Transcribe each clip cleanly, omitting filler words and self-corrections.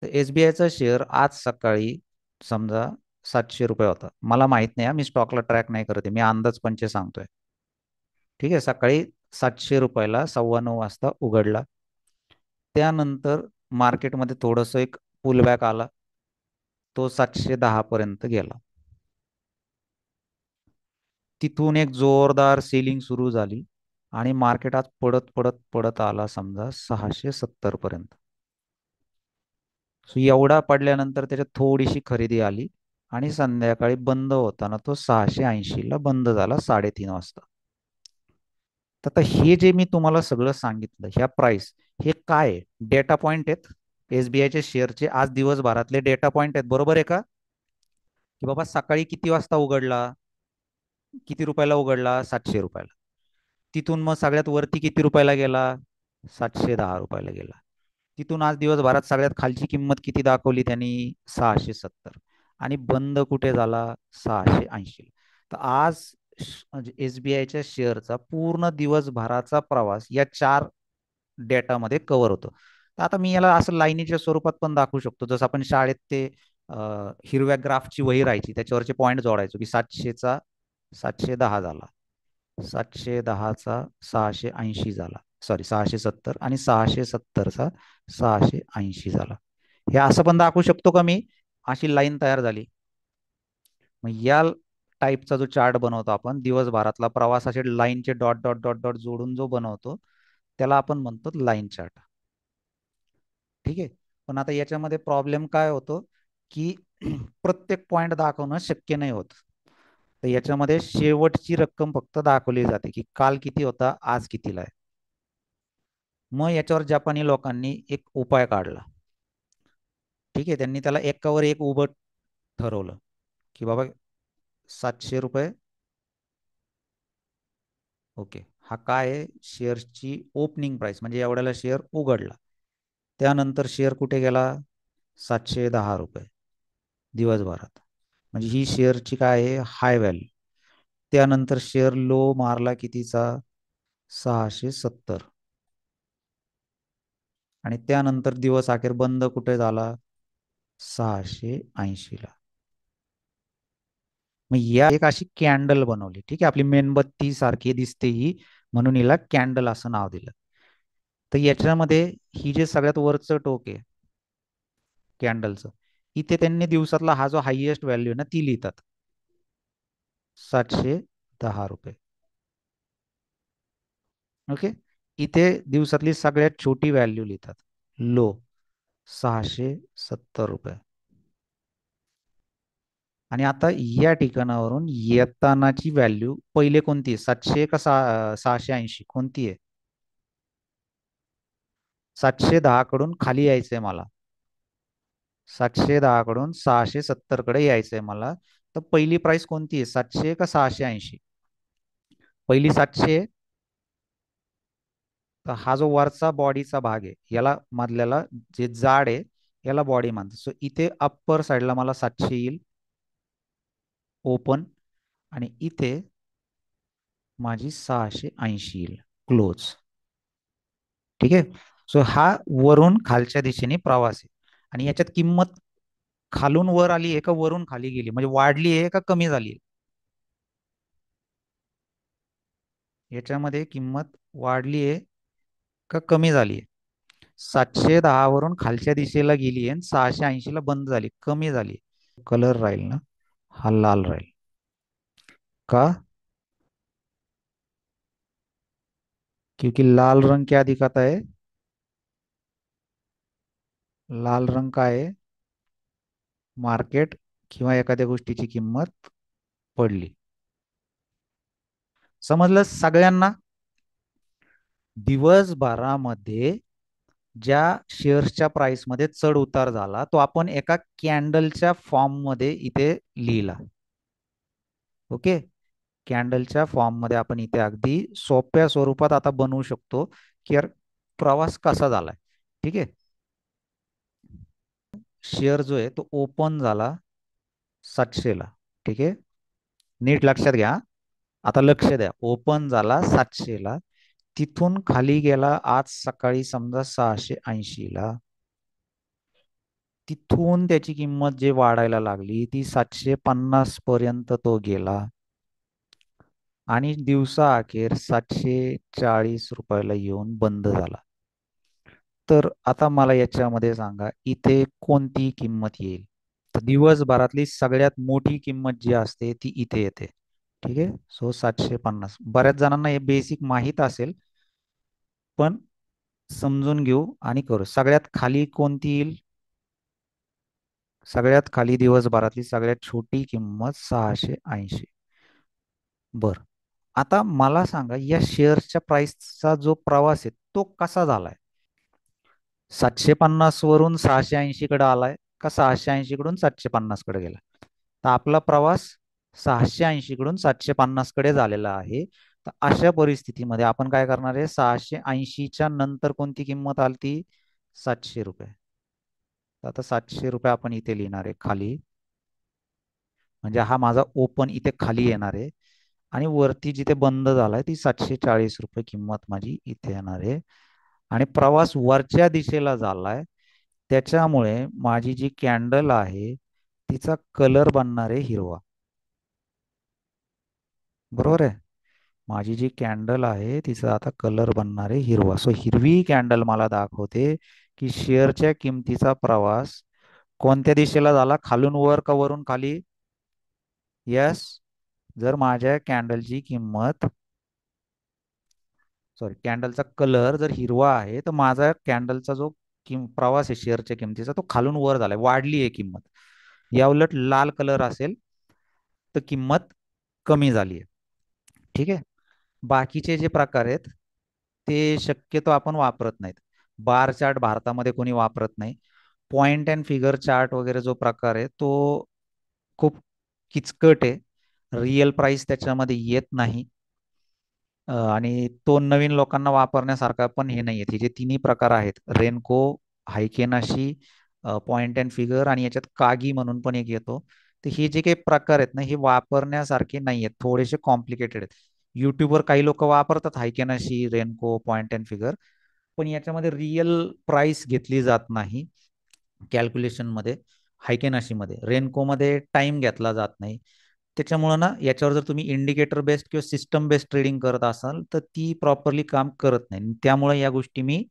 तर SBIचा शेअर आज सकाळी समजा 700 रुपये होता. मला माहित नाही मी स्टॉकला ट्रॅक नाही करत आहे, मी अंदाज पंचे सांगतोय. ठीक आहे, सकाळी 700 रुपयाला 9:15 वाजता उघडला. त्यानंतर मार्केटमध्ये थोडस एक पुलबॅक आला, तो 710 पर्यंत गेला. तिथून एक जोरदार सेलिंग सुरू झाली आणि मार्केट आज पडत पडत पडत आला समजा 670 पर्यंत. सो एवढा पडल्यानंतर त्याच्यात थोडीशी खरेदी आली आणि संध्याकाळी बंद होताना तो 680 ला बंद झाला 3:30 वाजता. तर आता हे जे मी तुम्हाला सगळं सांगितलं, ह्या प्राइस, हे काय डेटा पॉइंट आहेत? SBIच्या शेअरचे आज दिवसभरातले डेटा पॉइंट आहेत, बरोबर आहे का? की बाबा सकाळी किती वाजता उघडला, किती रुपयाला उघडला, 700 रुपयाला. तिथून मग सगळ्यात वरती किती रुपयाला गेला, 710 रुपयाला गेला. तिथून आज दिवसभरात सगळ्यात खालची किंमत किती दाखवली त्यांनी, 670. आणि बंद कुठे झाला, 680. तर आज म्हणजे SBIच्या शेअरचा पूर्ण दिवसभराचा प्रवास या चार डेटामध्ये कव्हर होतो. तर आता मी याला असं लाईनीच्या स्वरूपात पण दाखवू शकतो, जसं आपण शाळेत ते हिरव्या ग्राफची वही राहायची, त्याच्यावरचे पॉईंट जोडायचो की 700चा 710 झाला, 710चा 680 झाला, सॉरी 670, आणि 670चा 680 झाला. हे असं पण दाखवू शकतो का मी? अशी लाईन तयार झाली. मग या टाईपचा जो चार्ट बनवतो आपण दिवसभरातला प्रवास, असे लाईनचे डॉट डॉट डॉट डॉट जोडून जो बनवतो, त्याला आपण म्हणतो लाईन चार्ट. ठीक आहे. पण आता याच्यामध्ये प्रॉब्लेम काय होतो की प्रत्येक पॉइंट दाखवणं शक्य नाही होत. तर याच्यामध्ये शेवटची रक्कम फक्त दाखवली जाते की काल किती होता, आज कितीला आहे. मग याच्यावर जपानी लोकांनी एक उपाय काढला. ठीक आहे, त्यांनी त्याला एकावर एक उभं ठरवलं की बाबा 700 रुपये. ओके, हा काय आहे, शेअर्सची ओपनिंग प्राइस म्हणजे एवढ्याला शेअर उघडला. त्यानंतर शेअर कुठे गेला, 710 रुपये दिवसभरात. म्हणजे ही शेअरची काय आहे, हाय व्हॅल्यू. त्यानंतर शेअर लो मारला कितीचा, 670. आणि त्यानंतर दिवस अखेर बंद कुठे झाला, 680ला. मग या एक अशी कॅन्डल बनवली. ठीक आहे, आपली मेणबत्ती सारखी दिसते ही, म्हणून हिला कॅन्डल असं नाव दिलं. तर याच्यामध्ये ही जे सगळ्यात वरचं टोक आहे कॅन्डलचं, इथे त्यांनी दिवसातला हा जो हायएस्ट व्हॅल्यू आहे ना ती लिहितात, 710 रुपये. ओके. इथे दिवसातली सगळ्यात छोटी व्हॅल्यू लिहितात, लो, 670 रुपये. आणि आता या ठिकाणावरून येतानाची व्हॅल्यू पहिले कोणती आहे, 700 का 680, कोणती आहे? 710 कडून खाली यायचंय मला, 710 कडून 670 कडे यायचंय मला. तर पहिली प्राइस कोणती आहे, 700 का 680? पहिली 700. तर हा जो वरचा बॉडीचा भाग आहे, याला मधल्याला जे जाड आहे याला बॉडी म्हणतात. सो इथे अप्पर साईडला मला 700 येईल ओपन, आणि इथे माझी 680 येईल क्लोज. ठीक आहे. सो हा वरून खालच्या दिशेने प्रवास आहे. आणि याच्यात किंमत खालून वर आली आहे का वरून खाली गेली, म्हणजे वाढली आहे का कमी झाली आहे? याच्यामध्ये किंमत वाढली आहे का कमी झाली आहे? 710 वरून खालच्या दिशेला गेली आहे आणि 680 ला बंद झाली, कमी झाली. कलर राहील ना, हा लाल राहील का? क्योंकि लाल रंग क्या दिखाता है, लाल रंग काय आहे, मार्केट किंवा एखाद्या गोष्टीची किंमत पडली. समजलं सगळ्यांना? दिवसभरामध्ये ज्या शेअर्सच्या प्राइस मध्ये चढ उतार झाला तो आपण एका कॅन्डलच्या फॉर्म मध्ये इथे लिहिला. ओके. कॅन्डलच्या फॉर्म मध्ये आपण इथे अगदी सोप्या स्वरूपात आता बनवू शकतो की यार प्रवास कसा झालाय. ठीक आहे. शेअर जो आहे तो ओपन झाला 700 ला. ठीक आहे, नीट लक्षात घ्या. आता लक्ष द्या, ओपन झाला 700 ला, तिथून खाली गेला आज सकाळी समजा 680 ला. तिथून त्याची किंमत जे वाढायला लागली ती 750 पर्यंत तो गेला आणि दिवसा अखेर 740 रुपयाला येऊन बंद झाला. तर आता मला याच्यामध्ये सांगा इथे कोणती किंमत येईल. तर दिवसभरातली सगळ्यात मोठी किंमत जी असते ती इथे येते. ठीक आहे. सो 750 बऱ्याच जणांना हे बेसिक माहीत असेल, पण समजून घेऊ आणि करू. सगळ्यात खाली कोणती येईल. सगळ्यात खाली दिवसभरातली सगळ्यात छोटी किंमत 680. बर. आता मला सांगा या शेअर्सच्या प्राइसचा जो प्रवास आहे तो कसा झालाय. 750 वरून 680 कडे आलाय का 680 कडून 750 कडे गेला. तर आपला प्रवास 680 कडून 750 कडे झालेला आहे. तर अशा परिस्थितीमध्ये आपण काय करणार आहे. 680च्या नंतर कोणती किंमत आली ती 700 रुपये. तर आता 700 रुपये आपण इथे लिहिणार आहे खाली. म्हणजे हा माझा ओपन इथे खाली येणार आहे आणि वरती जिथे बंद झालाय ती 740 रुपये किंमत माझी इथे येणार आहे. आणि प्रवास वरच्या दिशेला झालाय त्याच्यामुळे माझी जी कॅन्डल आहे तिचा कलर बनणार आहे हिरवा. बरोबर आहे. माझी जी कॅन्डल आहे तिचा आता कलर बनणार आहे हिरवा. सो हिरवी कॅन्डल मला दाखवते की शेअरच्या किमतीचा प्रवास कोणत्या दिशेला झाला. खालून वर का वरून खाली. यस. जर माझ्या कॅन्डलची किंमत सॉरी कॅन्डलचा कलर जर हिरवा आहे तर माझा कॅन्डलचा जो प्रवास आहे शेअरच्या किमतीचा तो खालून वर झालाय. वाढली आहे किंमत. या उलट लाल कलर असेल तर किंमत कमी झाली आहे. ठीक आहे. बाकीचे जे प्रकार आहेत ते शक्यतो आपण वापरत नाहीत. बार चार्ट भारतामध्ये कोणी वापरत नाही. पॉइंट अँड फिगर चार्ट वगैरे जो प्रकार आहे तो खूप किचकट आहे. रिअल प्राइस त्याच्यामध्ये येत नाही. आणि तो नवीन लोकांना वापरण्यासारखा पण हे नाही आहे. हे जे तिन्ही प्रकार आहेत रेनको, हायकेनाशी, पॉइंट अँड फिगर आणि याच्यात कागी म्हणून पण एक येतो. तर हे जे काही प्रकार आहेत ना हे वापरण्यासारखे नाही आहेत. थोडेसे कॉम्प्लिकेटेड आहेत. युट्यूबवर काही लोक वापरतात हायकेनाशी, रेनको, पॉइंट अँड फिगर, पण याच्यामध्ये रिअल प्राइस घेतली जात नाही कॅल्क्युलेशनमध्ये. हायकेनाशीमध्ये रेनकोमध्ये टाइम घेतला जात नाही. त्याच्यामुळं ना याच्यावर जर तुम्ही इंडिकेटर बेस्ड किंवा सिस्टम बेस्ड ट्रेडिंग करत असाल तर ती प्रॉपरली काम करत नाही. त्यामुळे या गोष्टी मी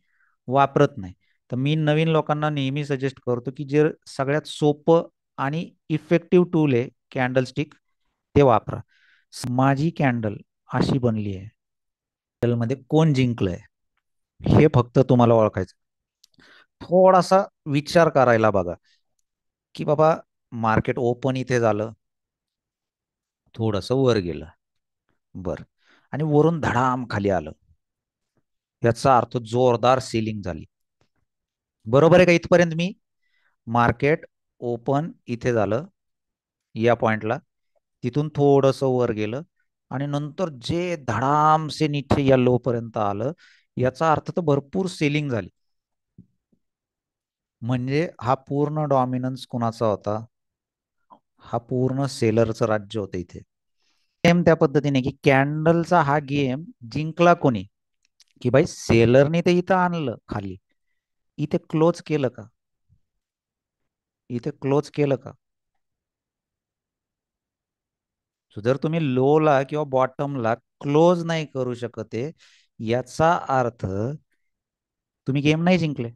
वापरत नाही. तर मी नवीन लोकांना नेहमी सजेस्ट करतो की जे सगळ्यात सोपं आणि इफेक्टिव्ह टूल आहे कॅन्डल स्टिक ते वापरा. माझी कॅन्डल अशी बनली आहे. मध्ये कोण जिंकलंय हे फक्त तुम्हाला ओळखायचं. थोडासा विचार करायला बघा की बाबा मार्केट ओपन इथे झालं, थोडस वर गेलं. बर. आणि वरून धडाम खाली आलं. याचा अर्थ जोरदार सेलिंग झाली. बरोबर आहे का इथपर्यंत. मी मार्केट ओपन इथे झालं या पॉइंटला, तिथून थोडस वर गेलं आणि नंतर जे धडाम से नीचे या लो पर्यंत आलं याचा अर्थ तर भरपूर सेलिंग झाली. म्हणजे हा पूर्ण डॉमिनन्स कुणाचा होता. हा पूर्ण सेलरचं राज्य होतं इथे. गेम त्या पद्धतीने की कॅन्डलचा हा गेम जिंकला कोणी की भाई सेलरने ते इथं आणलं खाली. इथे क्लोज केलं का. इथे क्लोज केलं का. So जर तुम्ही लोला किंवा बॉटमला क्लोज नाही करू शकत आहे याचा अर्थ तुम्ही गेम नाही जिंकले.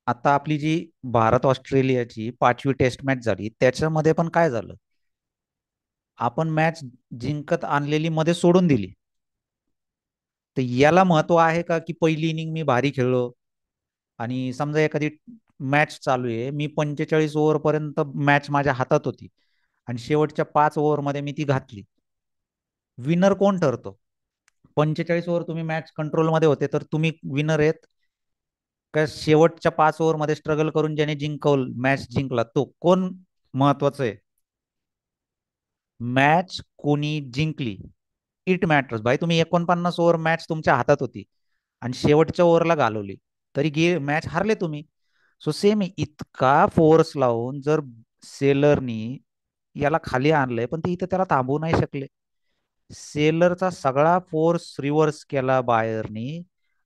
आता आपली जी भारत ऑस्ट्रेलियाची 5वी टेस्ट मॅच झाली त्याच्यामध्ये पण काय झालं. आपण मॅच जिंकत आणलेली मध्ये सोडून दिली. तर याला महत्व आहे का की पहिली इनिंग मी भारी खेळलो आणि समजा एखादी मॅच चालू आहे मी 45 ओव्हर पर्यंत मॅच माझ्या हातात होती आणि शेवटच्या 5 ओव्हरमध्ये मी ती घातली. विनर कोण ठरतो. 45 ओव्हर तुम्ही मॅच कंट्रोलमध्ये होते तर तुम्ही विनर आहेत का शेवटच्या 5 ओव्हरमध्ये स्ट्रगल करून ज्याने मॅच जिंकला तो कोण महत्वाचं आहे. मॅच कोणी जिंकली इट मॅटर्स भाई. तुम्ही 49 ओव्हर मॅच तुमच्या हातात होती आणि शेवटच्या ओव्हरला घालवली तरी मॅच हारले तुम्ही. सो सेम इतका फोर्स लावून जर सेलरनी याला खाली आणलंय पण ते इथं त्याला थांबवू नाही शकले. सेलरचा सगळा फोर्स रिव्हर्स केला बायरनी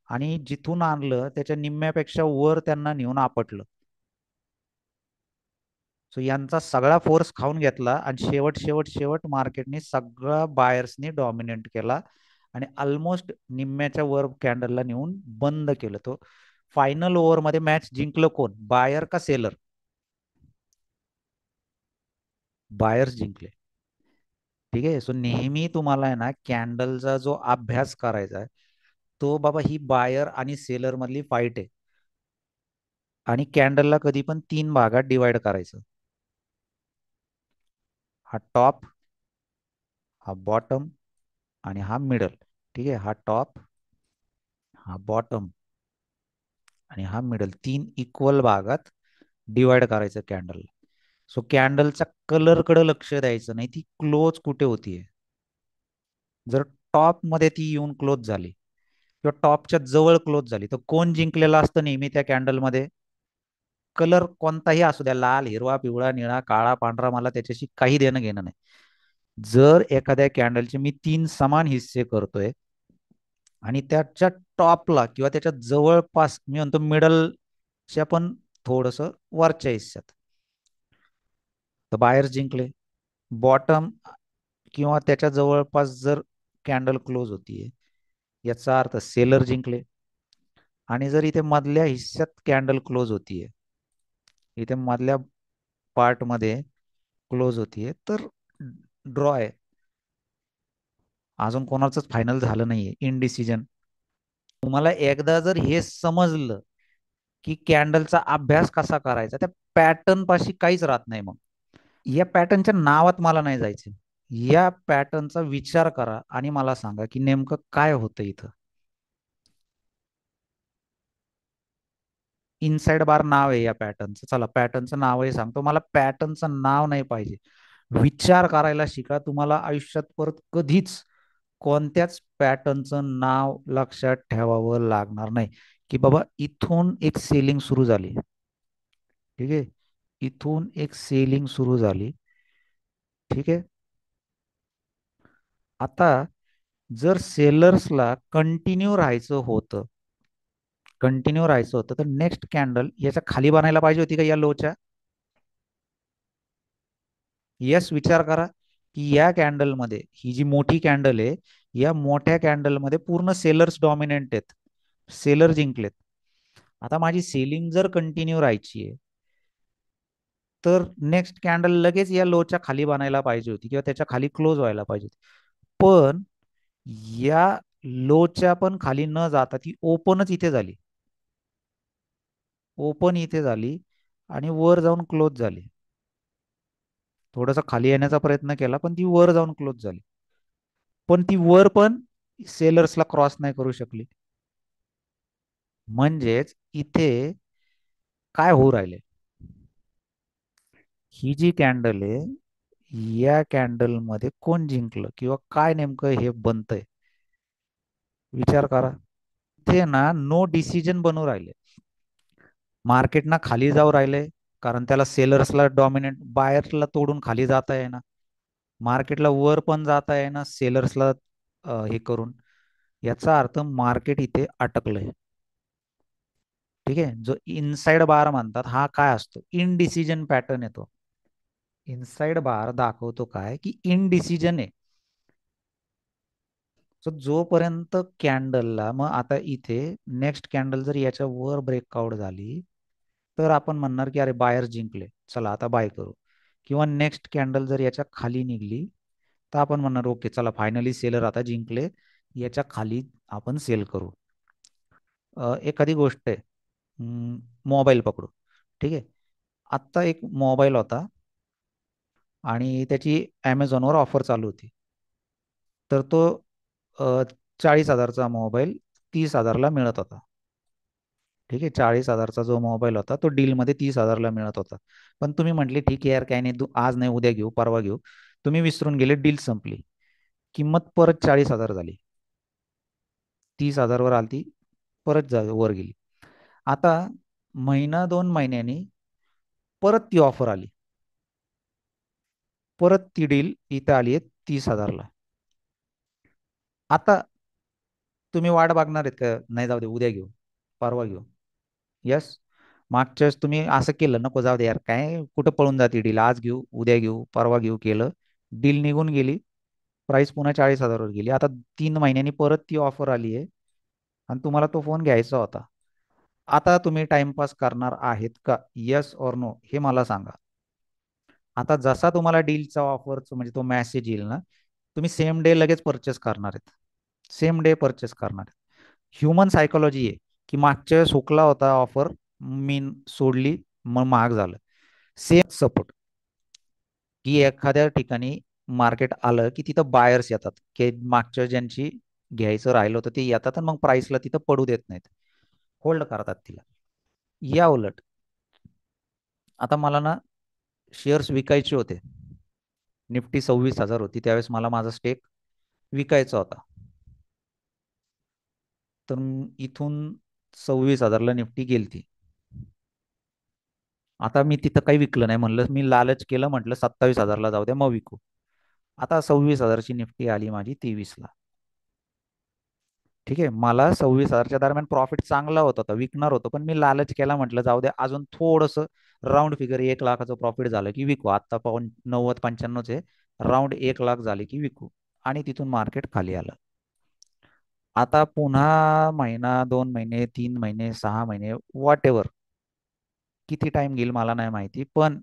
आणि जिथून आणलं त्याच्या निम्म्यापेक्षा वर त्यांना नेऊन आपटलं. सो यांचा सगळा फोर्स खाऊन घेतला आणि शेवट शेवट शेवट मार्केटने सगळा बायर्सनी डॉमिनेट केला आणि ऑलमोस्ट निम्म्याच्या वर कॅन्डलला नेऊन बंद केलं. तो फायनल ओव्हरमध्ये मॅच जिंकलं कोण, बायर का सेलर? बायर्स जिंकले. ठीक आहे. सो नेहमी तुम्हाला आहे ना कॅन्डलचा जो अभ्यास करायचा आहे तो बाबा ही बायर आणि सेलर मधली फाईट आहे. आणि कॅन्डलला कधी पण 3 भागात डिवाइड करायचं. हा टॉप, हा बॉटम आणि हा मिडल. ठीक आहे. हा टॉप, हा बॉटम आणि हा मिडल, 3 इक्वल भागात डिवाइड करायचं कॅन्डलला. सो कॅन्डलच्या कलरकडे लक्ष द्यायचं नाही, ती क्लोज कुठे होतीये. जर टॉप मध्ये ती येऊन क्लोज झाली किंवा टॉपच्या जवळ क्लोज झाली तर कोण जिंकलेला असतं नेहमी त्या कॅन्डलमध्ये? कलर कोणताही असू द्या, लाल, हिरवा, पिवळा, निळा, काळा, पांढरा, मला त्याच्याशी काही देणं घेणं नाही. जर एखाद्या कॅन्डलचे मी 3 समान हिस्से करतोय आणि त्याच्या टॉपला किंवा त्याच्या जवळपास मी म्हणतो मिडलच्या पण थोडस वरच्या हिस्स्यात, तर बायर्स जिंकले. बॉटम किंवा त्याच्या जवळपास जर कॅन्डल क्लोज होतीये याचा अर्थ सेलर जिंकले. आणि जर इथे मधल्या हिस्स्यात कॅन्डल क्लोज होतीये, इथे मधल्या पार्ट मध्ये क्लोज होतीये, तर ड्रॉ आहे. अजून कोणाचंच फायनल झालं नाहीये, इनडिसिजन. तुम्हाला एकदा जर हे समजलं की कॅन्डलचा अभ्यास कसा करायचा, त्या पॅटर्न पाशी काहीच राहत नाही. मग या पॅटर्नच्या नावात मला नाही जायचं. या पॅटर्नचा विचार करा आणि मला सांगा की नेमकं काय होतं इथं. इनसाइड बार नाव आहे या पॅटर्नचं. चला पॅटर्नचं नावही सांगतो. मला पॅटर्नचं नाव नाही पाहिजे, विचार करायला शिका. तुम्हाला आयुष्यात परत कधीच कोणत्याच पॅटर्नचं नाव लक्षात ठेवावं लागणार नाही. की बाबा इथून एक सेलिंग सुरू झाली, ठीक आहे, इथून एक सेलिंग सुरू झाली, ठीक आहे. आता जर सेलर्सला कंटिन्यू राहायचं होतं तर नेक्स्ट कॅन्डल याच्या खाली बनायला पाहिजे होती का या लोच्या? यस, विचार करा की या कॅन्डल मध्ये ही जी मोठी कॅन्डल आहे, या मोठ्या कॅन्डल मध्ये पूर्ण सेलर्स डॉमिनंट आहेत, सेलर जिंकलेत. आता माझी सेलिंग जर कंटिन्यू राहायची आहे तर नेक्स्ट कॅन्डल लगेच या लोच्या खाली बनायला पाहिजे होती किंवा त्याच्या खाली क्लोज व्हायला पाहिजे होती. पण या लोच्या पण खाली न जाता ती ओपनच इथे झाली, ओपन इथे झाली आणि वर जाऊन क्लोज झाली. थोडासा खाली येण्याचा प्रयत्न केला पण ती वर जाऊन क्लोज झाली. पण ती वर पण सेलर्सला क्रॉस नाही करू शकली. म्हणजेच इथे काय होऊ राहिले, ही जी कॅन्डल आहे या कॅन्डल मध्ये कोण जिंकलं किंवा काय नेमकं हे बनतंय, विचार करा. इथे ना नो डिसिजन बनू राहिले. मार्केट ना खाली जाऊ राहिले कारण त्याला सेलर्सला डॉमिनेट, बायर्सला तोडून खाली जाता येईना, मार्केटला वर पण जाता येईना सेलर्सला हे करून. याचा अर्थ मार्केट इथे अटकलंय. ठीक आहे. जो इनसाइड बार म्हणतात हा काय असतो, इनडिसिजन पॅटर्न येतो. इनसाइड बार दाखवतो काय की इनडिसिजन आहे. सो जोपर्यंत कॅन्डलला, मग आता इथे नेक्स्ट कॅन्डल जर याच्या वर ब्रेकआउट झाली तर आपण म्हणणार की अरे बायर जिंकले, चला आता बाय करू. किंवा नेक्स्ट कॅन्डल जर याच्या खाली निघली तर आपण म्हणणार ओके चला फायनली सेलर आता जिंकले, याच्या खाली आपण सेल करू. एखादी गोष्ट आहे, मोबाईल पकडू, ठीक आहे. आत्ता एक मोबाईल होता आणि त्याची ॲमेझॉनवर ऑफर चालू होती. तर तो 40,000चा मोबाईल 30,000ला मिळत होता. ठीक आहे. 40,000चा जो मोबाईल होता तो डीलमध्ये 30,000ला मिळत होता. पण तुम्ही म्हटले ठीक आहे यार, काय नाही, आज नाही उद्या घेऊ, परवा घेऊ. तुम्ही विसरून गेले, डील संपली, किंमत परत 40,000 झाली, 30,000वर आली, परत वर गेली. आता महिना 2 महिन्यांनी परत ती ऑफर आली, परत ती डील इथं आली आहे 30,000ला. आता तुम्ही वाट बघणार आहेत का? नाही, जाऊ दे, उद्या घेऊ, परवा घेऊ. यस. मागच्या वेळेस तुम्ही असं केलं, नको जाऊ दे यार, काय कुठं पळून जाते डील, आज घेऊ, उद्या घेऊ, परवा घेऊ केलं, डील निघून गेली, प्राइस पुन्हा 40,000वर गेली. आता 3 महिन्यांनी परत ती ऑफर आली आहे आणि तुम्हाला तो फोन घ्यायचा होता. आता तुम्ही टाइमपास करणार आहेत का? येस और नो हे मला सांगा. आता जसा तुम्हाला डीलचा ऑफरचा म्हणजे तो मेसेज येईल ना, तुम्ही सेम डे लगेच परचेस करणार आहेत. सेम डे परचेस करणार आहेत. ह्युमन सायकोलॉजी आहे की मागच्या वेळेस हुकला होता ऑफर, मी सोडली, मग महाग झालं. सेम सपोर्ट की एखाद्या ठिकाणी मार्केट आलं की तिथं बायर्स येतात, की मागच्या ज्यांची घ्यायचं राहिलं होतं ते येतात आणि मग प्राइसला तिथं पडू देत नाहीत, होल्ड करतात तिला. या उलट आता मला ना शेअर्स विकायचे होते. निफ्टी 26,000 होती त्यावेळेस, मला माझा स्टेक विकायचा होता. तर इथून 26,000ला निफ्टी गेलती. आता मी तिथं काही विकलं नाही, म्हणलं मी लालच केलं, म्हटलं 27,000ला जाऊ द्या मग विकू. आता 26,000ची निफ्टी आली माझी 23ला. ठीक आहे, मला 26,000च्या दरम्यान प्रॉफिट चांगला होत होता, विकणार होतो, पण मी लालच केला, म्हटलं जाऊ द्या अजून थोडंसं राऊंड फिगर 1 लाखाचं प्रॉफिट झालं की विकू. आता पाऊन 90-95चे, राऊंड 1 लाख झाले की विकू. आणि तिथून मार्केट खाली आलं. आता पुन्हा महिना, 2 महिने, 3 महिने, 6 महिने, व्हॉट एव्हर किती टाइम घेईल मला नाही माहिती, पण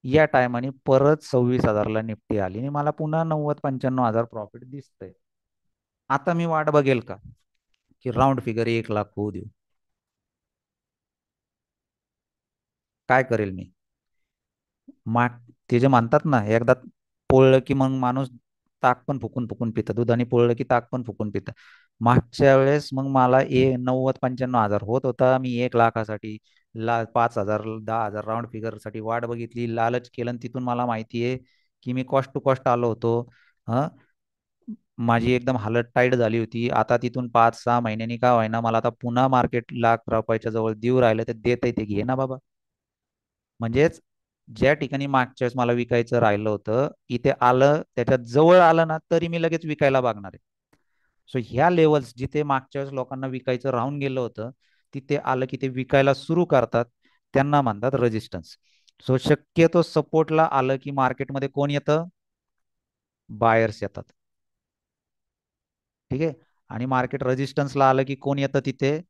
या टायमाने परत 26,000ला निफ्टी आली आणि मला पुन्हा 90-95 हजार प्रॉफिट दिसतंय. आता मी वाट बघेल का की राऊंड फिगर 1 लाख होऊ देऊ? काय करेल मी? मा ते जे म्हणतात ना, एकदा पोळलं की मग माणूस ताक पण फुकून फुकून पितं, दुधाने पोळलं की ताक पण फुकून पितं. मागच्या वेळेस मग मला 90-95 हजार होत होता, मी 1 लाखासाठी 5,000, 10,000 राऊंड फिगरसाठी वाट बघितली, लालच केलं आणि तिथून मला माहिती आहे की मी कॉस्ट टू कॉस्ट आलो होतो. हं, माझी एकदम हालत टाईट झाली होती. आता तिथून 5-6 महिन्यांनी का होईना मला आता पुन्हा मार्केट लाख रुपयाच्या जवळ देऊ राहिलं, तर देत आहे ते घे ना बाबा. म्हणजेच ज्या ठिकाणी मागच्या वेळेस मला विकायचं राहिलं होतं, इथे आलं, त्याच्यात जवळ आलं ना, तरी मी लगेच विकायला बघणार आहे. सो ह्या लेवल्स जिथे मागच्या वेळेस लोकांना विकायचं राहून गेलं होतं, तिथे आलं की ते विकायला सुरू करतात, त्यांना म्हणतात रेजिस्टन्स. सो शक्यतो सपोर्टला आलं की मार्केटमध्ये कोण येतं? बायर्स येतात. ठीक आहे. आणि मार्केट रेजिस्टन्सला आलं की कोण येतं तिथे?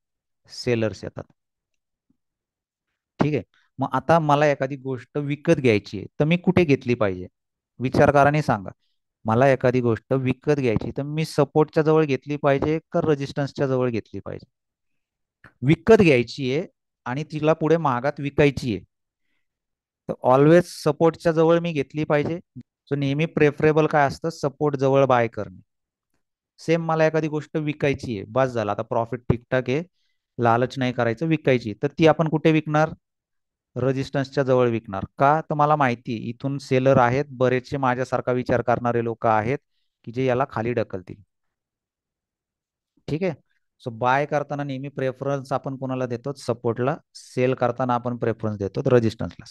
सेलर्स येतात. ठीक आहे. मग आता मला एखादी गोष्ट विकत घ्यायची आहे, तर मी कुठे घेतली पाहिजे? विचार करा आणि सांगा. मला एखादी गोष्ट विकत घ्यायची, तर मी सपोर्टच्या जवळ घेतली पाहिजे का रेजिस्टन्सच्या जवळ घेतली पाहिजे? विकत घ्यायची आहे आणि तिला पुढे महागात विकायची आहे, तर ऑलवेज सपोर्टच्या जवळ मी घेतली पाहिजे. सो नेहमी प्रेफरेबल काय असतं? सपोर्ट जवळ बाय करणे. सेम मला एखादी गोष्ट विकायची आहे, बस झाला, आता प्रॉफिट ठीकठाक आहे, लालच नाही करायचं, विकायची, तर ती आपण कुठे विकणार? रेजिस्टन्सच्या जवळ विकणार. का? तर मला माहिती आहे इथून सेलर आहेत, बरेचसे माझ्यासारखा विचार करणारे लोक आहेत की जे याला खाली ढकलतील. ठीक आहे. सो बाय करताना नेहमी प्रेफरन्स आपण कोणाला देतो? सपोर्टला. सेल करताना आपण प्रेफरन्स देतो रेजिस्टन्सला.